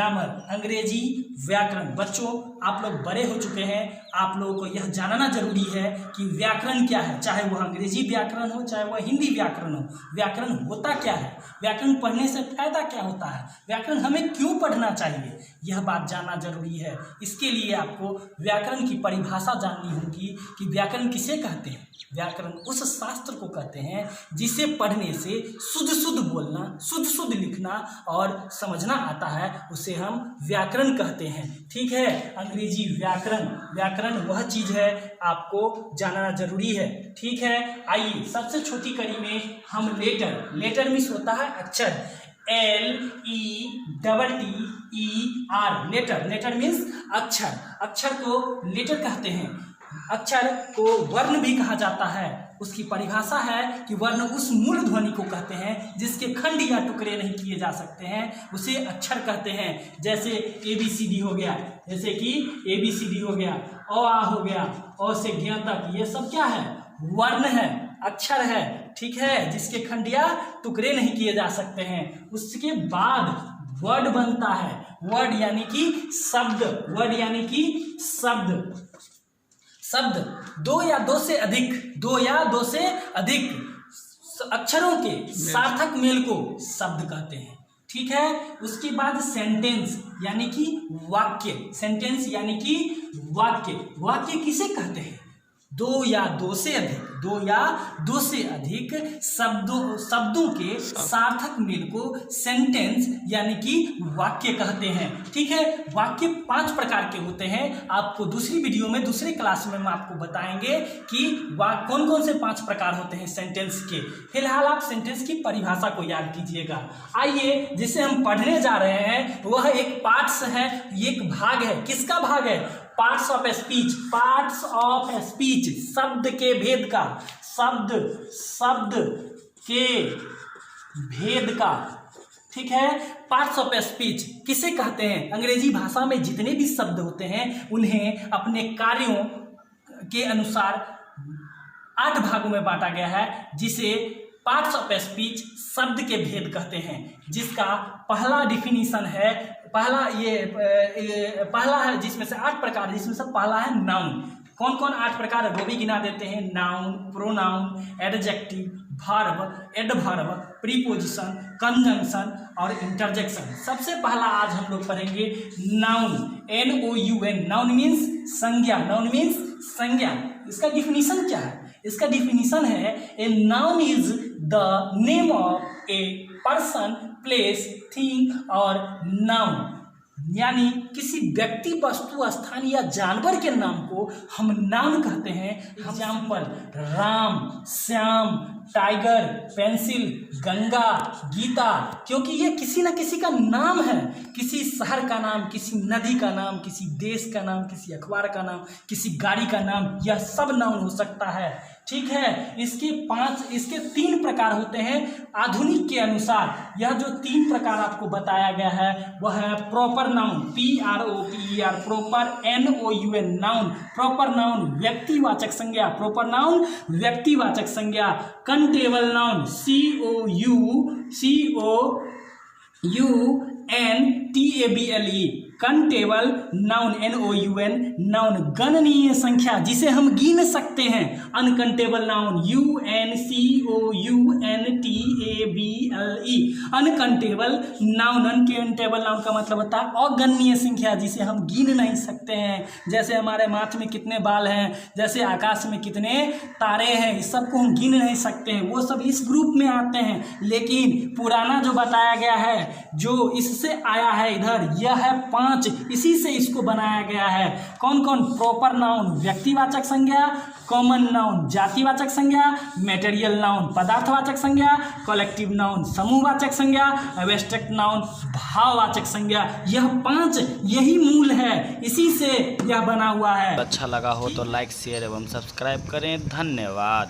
Grammar, अंग्रेजी व्याकरण। बच्चों आप लोग बड़े हो चुके हैं, आप लोगों को यह जानना जरूरी है कि व्याकरण क्या है, चाहे वह अंग्रेजी व्याकरण हो चाहे वह हिंदी व्याकरण हो। व्याकरण होता क्या है, व्याकरण पढ़ने से फायदा क्या होता है, व्याकरण हमें क्यों पढ़ना चाहिए, यह बात जानना जरूरी है। इसके लिए आपको व्याकरण की परिभाषा जाननी होगी कि व्याकरण किसे कहते हैं। व्याकरण उस शास्त्र को कहते हैं जिसे पढ़ने से शुद्ध शुद्ध बोलना, शुद्ध शुद्ध लिखना और समझना आता है, उसे हम व्याकरण कहते हैं। ठीक है, अंग्रेजी व्याकरण, व्याकरण वह चीज है आपको जानना जरूरी है। ठीक है, आइए सबसे छोटी कड़ी में हम लेटर, लेटर मीन्स होता है अक्षर, LETTER, लेटर, लेटर मीन्स अक्षर, अक्षर को लेटर कहते हैं। अक्षर को वर्ण भी कहा जाता है। उसकी परिभाषा है कि वर्ण उस मूल ध्वनि को कहते हैं जिसके खंड या टुकड़े नहीं किए जा सकते हैं, उसे अक्षर कहते हैं। जैसे ABCD हो गया, जैसे कि ABCD हो गया, अ आ हो गया, अ से ज्ञ तक, ये सब क्या है, वर्ण है, अक्षर है। ठीक है, जिसके खंड या टुकड़े नहीं किए जा सकते हैं। उसके बाद वर्ड बनता है, वर्ड यानी कि शब्द, वर्ड यानी कि शब्द, शब्द दो या दो से अधिक, दो या दो से अधिक अक्षरों के सार्थक मेल को शब्द कहते हैं। ठीक है, उसके बाद सेंटेंस यानी कि वाक्य, सेंटेंस यानी कि वाक्य, वाक्य किसे कहते हैं, दो या दो से अधिक, दो या दो से अधिक शब्दों के सार्थक मेल को सेंटेंस यानी कि वाक्य कहते हैं। ठीक है, वाक्य 5 प्रकार के होते हैं। आपको दूसरी वीडियो में, दूसरे क्लास में हम आपको बताएंगे कि कौन कौन से 5 प्रकार होते हैं सेंटेंस के। फिलहाल आप सेंटेंस की परिभाषा को याद कीजिएगा। आइए, जिसे हम पढ़ने जा रहे हैं वह एक पार्ट्स है, एक भाग है। किसका भाग है, parts of speech, parts of speech, शब्द के भेद का, शब्द के भेद का। ठीक है, पार्ट्स ऑफ स्पीच किसे कहते हैं, अंग्रेजी भाषा में जितने भी शब्द होते हैं उन्हें अपने कार्यों के अनुसार 8 भागों में बांटा गया है, जिसे पार्ट्स ऑफ स्पीच, शब्द के भेद कहते हैं। जिसका पहला डिफिनीशन है, पहला है जिसमें से 8 प्रकार, जिसमें से पहला है नाउन। कौन कौन 8 प्रकार है वो भी गिना देते हैं। Noun, pronoun, adjective, verb, adverb, preposition, conjunction और इंटरजेक्शन। सबसे पहला आज हम लोग पढ़ेंगे नाउन, NOUN, नाउन मीन्स संज्ञा, नाउन मीन्स संज्ञा। इसका डिफिनीशन क्या है, इसका डिफिनीशन है a noun is the name of a person, place, thing और नाउन, यानी किसी व्यक्ति, वस्तु, स्थान या जानवर के नाम को हम नाउन कहते हैं। Example, Ram, Shyam, tiger, pencil, Ganga, Gita, क्योंकि ये किसी न किसी का नाम है, किसी शहर का नाम, किसी नदी का नाम, किसी देश का नाम, किसी अखबार का नाम, किसी गाड़ी का नाम, यह सब नाउन हो सकता है। ठीक है, इसके 3 प्रकार होते हैं आधुनिक के अनुसार। यह जो 3 प्रकार आपको बताया गया है वह है proper noun, PROPER, proper, NOUN, noun, proper noun व्यक्तिवाचक संज्ञा, प्रॉपर नाउन व्यक्तिवाचक संज्ञा, countable noun, COUNTABLE, countable noun, NOUN, noun गणनीय संख्या जिसे हम गिन सकते हैं। Uncountable noun, UNCOUNTABLE, uncountable noun, uncountable noun का मतलब होता है अगणनीय संख्या जिसे हम गिन नहीं सकते हैं। जैसे हमारे माथ में कितने बाल हैं, जैसे आकाश में कितने तारे हैं, इस सब को हम गिन नहीं सकते हैं, वो सब इस ग्रुप में आते हैं। लेकिन पुराना जो बताया गया है, जो इससे आया है इधर, यह है 5, इसी से इसको बनाया गया है। कौन कौन, प्रॉपर नाउन व्यक्तिवाचक संज्ञा, कॉमन नाउन जातिवाचक संज्ञा, मटेरियल नाउन पदार्थवाचक संज्ञा, कलेक्टिव नाउन समूहवाचक संज्ञा, एब्स्ट्रैक्ट नाउन भाववाचक संज्ञा। यह 5 यही मूल है, इसी से यह बना हुआ है। अच्छा लगा हो तो लाइक, शेयर एवं सब्सक्राइब करें। धन्यवाद।